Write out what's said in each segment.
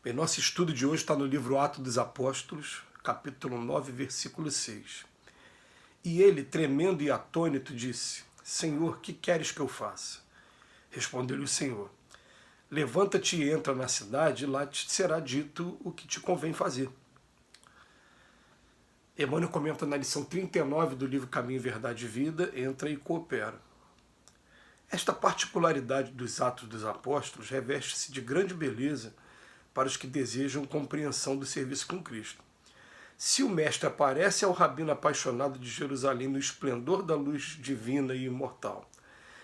Bem, nosso estudo de hoje está no livro Atos dos Apóstolos, capítulo 9, versículo 6. E ele, tremendo e atônito, disse: Senhor, que queres que eu faça? Respondeu-lhe o Senhor: Levanta-te e entra na cidade, e lá te será dito o que te convém fazer. Emmanuel comenta na lição 39 do livro Caminho, Verdade e Vida: entra e coopera. Esta particularidade dos Atos dos Apóstolos reveste-se de grande beleza para os que desejam compreensão do serviço com Cristo. Se o Mestre aparece ao rabino apaixonado de Jerusalém no esplendor da luz divina e imortal,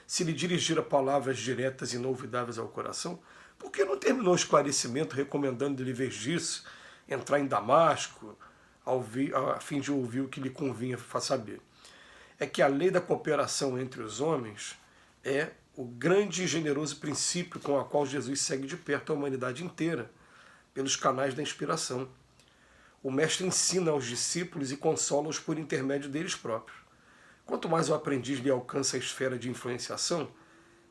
se lhe dirigir palavras diretas e inolvidáveis ao coração, por que não terminou o esclarecimento recomendando-lhe, em vez disso, entrar em Damasco, a fim de ouvir o que lhe convinha saber? É que a lei da cooperação entre os homens é o grande e generoso princípio com o qual Jesus segue de perto a humanidade inteira, pelos canais da inspiração. O Mestre ensina aos discípulos e consola-os por intermédio deles próprios. Quanto mais o aprendiz lhe alcança a esfera de influenciação,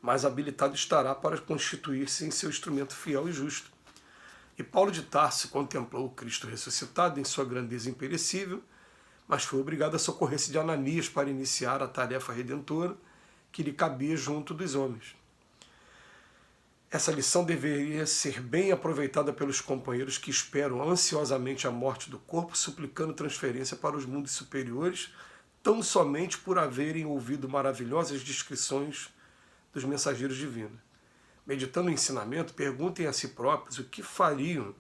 mais habilitado estará para constituir-se em seu instrumento fiel e justo. E Paulo de Tarso contemplou o Cristo ressuscitado em sua grandeza imperecível, mas foi obrigado a socorrer-se de Ananias para iniciar a tarefa redentora que lhe cabia junto dos homens. Essa lição deveria ser bem aproveitada pelos companheiros que esperam ansiosamente a morte do corpo, suplicando transferência para os mundos superiores, tão somente por haverem ouvido maravilhosas descrições dos mensageiros divinos. Meditando o ensinamento, perguntem a si próprios o que fariam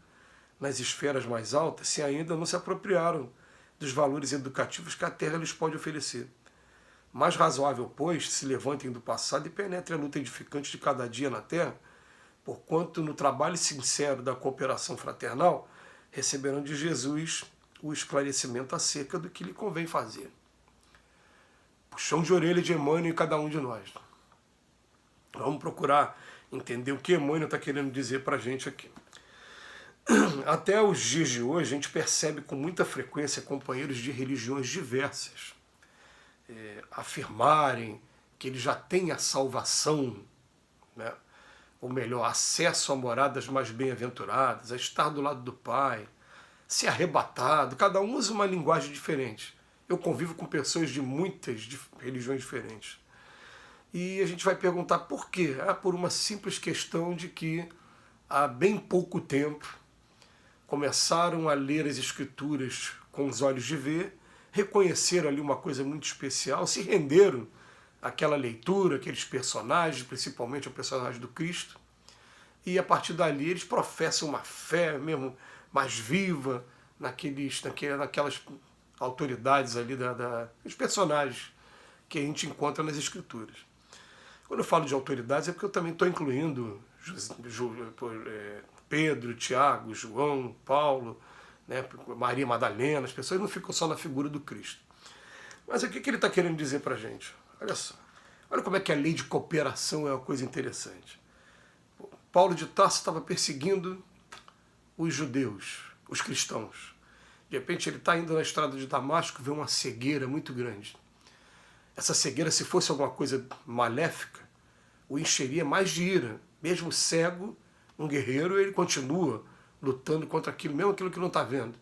nas esferas mais altas se ainda não se apropriaram dos valores educativos que a Terra lhes pode oferecer. Mais razoável, pois, se levantem do passado e penetrem a luta edificante de cada dia na Terra, porquanto no trabalho sincero da cooperação fraternal receberão de Jesus o esclarecimento acerca do que lhe convém fazer. Puxão de orelha de Emmanuel em cada um de nós. Vamos procurar entender o que Emmanuel está querendo dizer para a gente aqui. Até os dias de hoje, a gente percebe com muita frequência companheiros de religiões diversas afirmarem que ele já tem a salvação, né? Ou melhor, acesso a moradas mais bem-aventuradas, a estar do lado do Pai, ser arrebatado. Cada um usa uma linguagem diferente. Eu convivo com pessoas de muitas religiões diferentes. E a gente vai perguntar por quê? Por uma simples questão de que há bem pouco tempo começaram a ler as Escrituras com os olhos de ver, reconheceram ali uma coisa muito especial, se renderam àquela leitura, aqueles personagens, principalmente o personagem do Cristo, e a partir dali eles professam uma fé mesmo mais viva naquelas autoridades ali, dos personagens que a gente encontra nas Escrituras. Quando eu falo de autoridades é porque eu também estou incluindo Pedro, Tiago, João, Paulo, né, Maria Madalena. As pessoas não ficam só na figura do Cristo. Mas o que ele está querendo dizer para a gente? Olha só, olha como é que a lei de cooperação é uma coisa interessante. Paulo de Tarso estava perseguindo os judeus, os cristãos. De repente ele está indo na estrada de Damasco, vê uma cegueira muito grande. Essa cegueira, se fosse alguma coisa maléfica, o encheria mais de ira. Mesmo cego, um guerreiro, ele continua lutando contra aquilo, mesmo aquilo que não está vendo.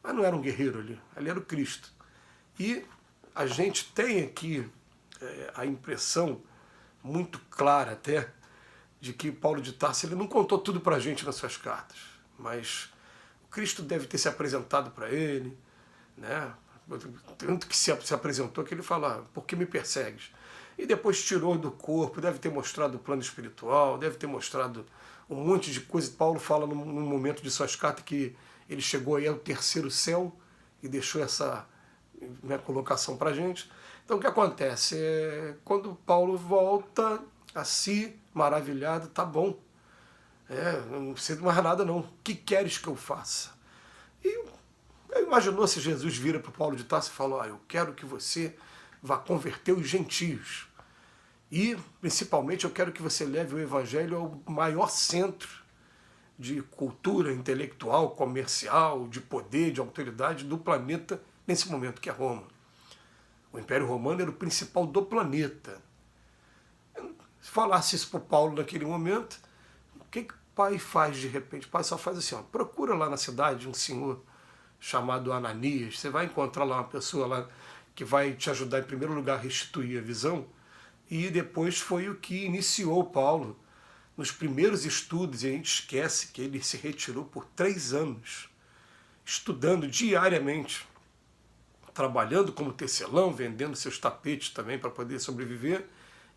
Mas não era um guerreiro ali era o Cristo. E a gente tem aqui a impressão muito clara até de que Paulo de Tarso ele não contou tudo para a gente nas suas cartas, mas o Cristo deve ter se apresentado para ele, né? Tanto que se apresentou que ele fala: por que me persegues? E depois tirou do corpo, deve ter mostrado o plano espiritual, deve ter mostrado um monte de coisa. Paulo fala num momento de suas cartas que ele chegou aí ao terceiro céu e deixou essa colocação para a gente. Então o que acontece? Quando Paulo volta a si, maravilhado, tá bom, não precisa de mais nada não, o que queres que eu faça? E imaginou se Jesus vira para o Paulo de Tarso e fala: eu quero que você vá converter os gentios. E, principalmente, eu quero que você leve o Evangelho ao maior centro de cultura intelectual, comercial, de poder, de autoridade do planeta nesse momento, que é Roma. O Império Romano era o principal do planeta. Se falasse isso para o Paulo naquele momento, pai faz de repente, o pai só faz assim, ó, procura lá na cidade um senhor chamado Ananias, você vai encontrar lá uma pessoa lá que vai te ajudar em primeiro lugar a restituir a visão, e depois foi o que iniciou Paulo nos primeiros estudos, e a gente esquece que ele se retirou por 3 anos, estudando diariamente, trabalhando como tecelão, vendendo seus tapetes também para poder sobreviver,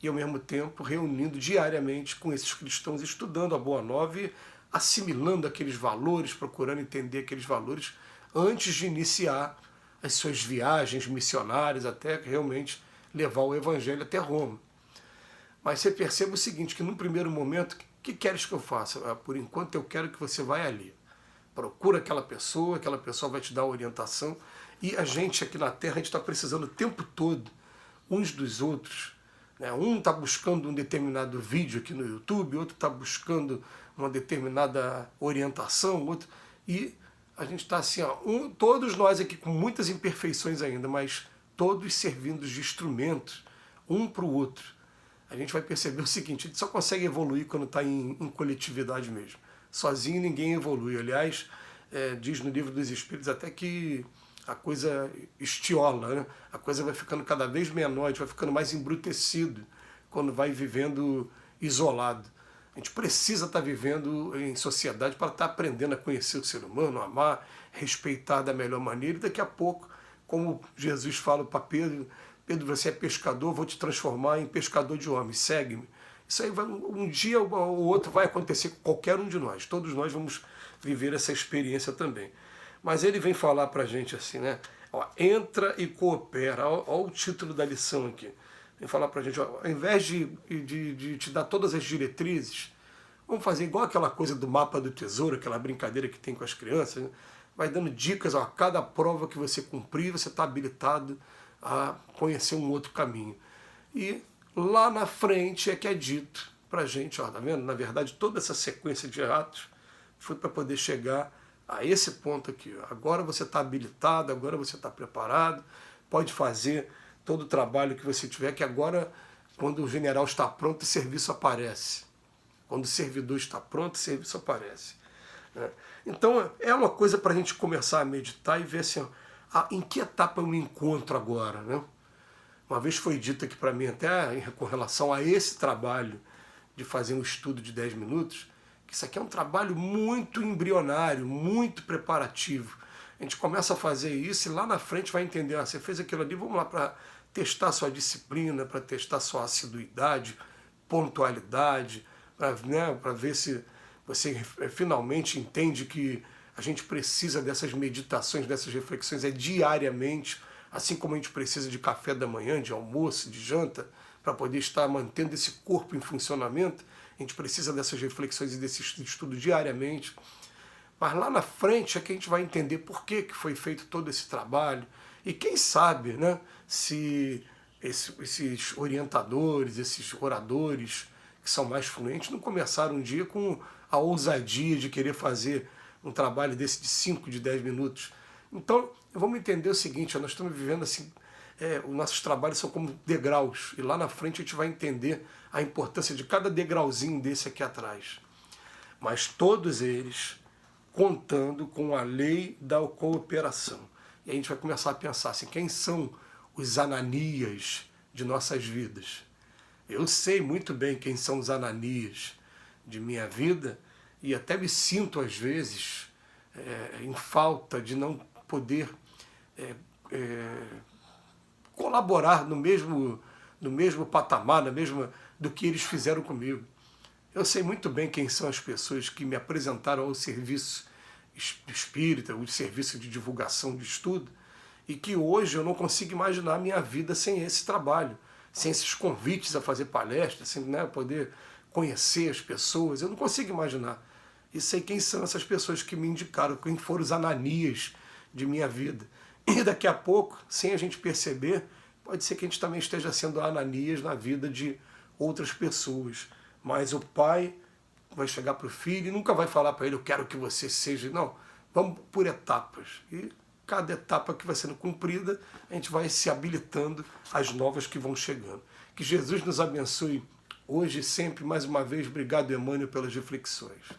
e ao mesmo tempo reunindo diariamente com esses cristãos, estudando a Boa Nova e assimilando aqueles valores, procurando entender aqueles valores antes de iniciar as suas viagens missionárias até realmente levar o Evangelho até Roma. Mas você percebe o seguinte, que num primeiro momento, o que queres que eu faça? Por enquanto eu quero que você vá ali. Procura aquela pessoa vai te dar a orientação. E a gente aqui na Terra, a gente está precisando o tempo todo uns dos outros. Né? Um está buscando um determinado vídeo aqui no YouTube, outro está buscando uma determinada orientação, outro... E a gente está assim, ó, todos nós aqui com muitas imperfeições ainda, mas todos servindo de instrumentos, um para o outro. A gente vai perceber o seguinte, a gente só consegue evoluir quando está em coletividade mesmo. Sozinho ninguém evolui. Aliás, diz no Livro dos Espíritos até que a coisa estiola, né? A coisa vai ficando cada vez menor, a gente vai ficando mais embrutecido quando vai vivendo isolado. A gente precisa estar vivendo em sociedade para estar aprendendo a conhecer o ser humano, amar, respeitar da melhor maneira, e daqui a pouco, como Jesus fala para Pedro, Pedro, você é pescador, vou te transformar em pescador de homens, segue-me. Isso aí um dia ou outro vai acontecer com qualquer um de nós, todos nós vamos viver essa experiência também. Mas ele vem falar para a gente assim, né? Ó, entra e coopera, olha o título da lição aqui. Vem falar para a gente, ó, ao invés de te dar todas as diretrizes, vamos fazer igual aquela coisa do mapa do tesouro, aquela brincadeira que tem com as crianças, né? Vai dando dicas, ó, a cada prova que você cumprir, você está habilitado a conhecer um outro caminho. E lá na frente é que é dito para a gente, ó, tá vendo? Na verdade, toda essa sequência de atos foi para poder chegar a esse ponto aqui. Ó. Agora você está habilitado, agora você está preparado, pode fazer todo o trabalho que você tiver, que agora, quando o general está pronto, o serviço aparece. Quando o servidor está pronto, o serviço aparece. Né? Então, é uma coisa para a gente começar a meditar e ver assim, ó, em que etapa eu me encontro agora. Né? Uma vez foi dito aqui para mim, até com relação a esse trabalho de fazer um estudo de 10 minutos, que isso aqui é um trabalho muito embrionário, muito preparativo. A gente começa a fazer isso e lá na frente vai entender, você fez aquilo ali, vamos lá para testar sua disciplina, para testar sua assiduidade, pontualidade, para ver se você finalmente entende que a gente precisa dessas meditações, dessas reflexões diariamente, assim como a gente precisa de café da manhã, de almoço, de janta, para poder estar mantendo esse corpo em funcionamento, a gente precisa dessas reflexões e desse estudo diariamente. Mas lá na frente é que a gente vai entender por que foi feito todo esse trabalho. E quem sabe, né, se esses orientadores, esses oradores que são mais fluentes, não começaram um dia com a ousadia de querer fazer um trabalho desse de 5, de 10 minutos. Então, vamos entender o seguinte, nós estamos vivendo assim, os nossos trabalhos são como degraus, e lá na frente a gente vai entender a importância de cada degrauzinho desse aqui atrás. Mas todos eles contando com a lei da cooperação. E a gente vai começar a pensar assim, quem são os Ananias de nossas vidas? Eu sei muito bem quem são os Ananias de minha vida e até me sinto às vezes em falta de não poder colaborar no mesmo patamar, do que eles fizeram comigo. Eu sei muito bem quem são as pessoas que me apresentaram ao serviço espírita, o serviço de divulgação de estudo, e que hoje eu não consigo imaginar a minha vida sem esse trabalho, sem esses convites a fazer palestras, sem poder conhecer as pessoas. Eu não consigo imaginar. E sei quem são essas pessoas que me indicaram, quem foram os Ananias de minha vida. E daqui a pouco, sem a gente perceber, pode ser que a gente também esteja sendo Ananias na vida de outras pessoas. Mas o pai vai chegar para o filho e nunca vai falar para ele, eu quero que você seja... Não, vamos por etapas. E cada etapa que vai sendo cumprida, a gente vai se habilitando às novas que vão chegando. Que Jesus nos abençoe hoje e sempre. Mais uma vez, obrigado, Emmanuel, pelas reflexões.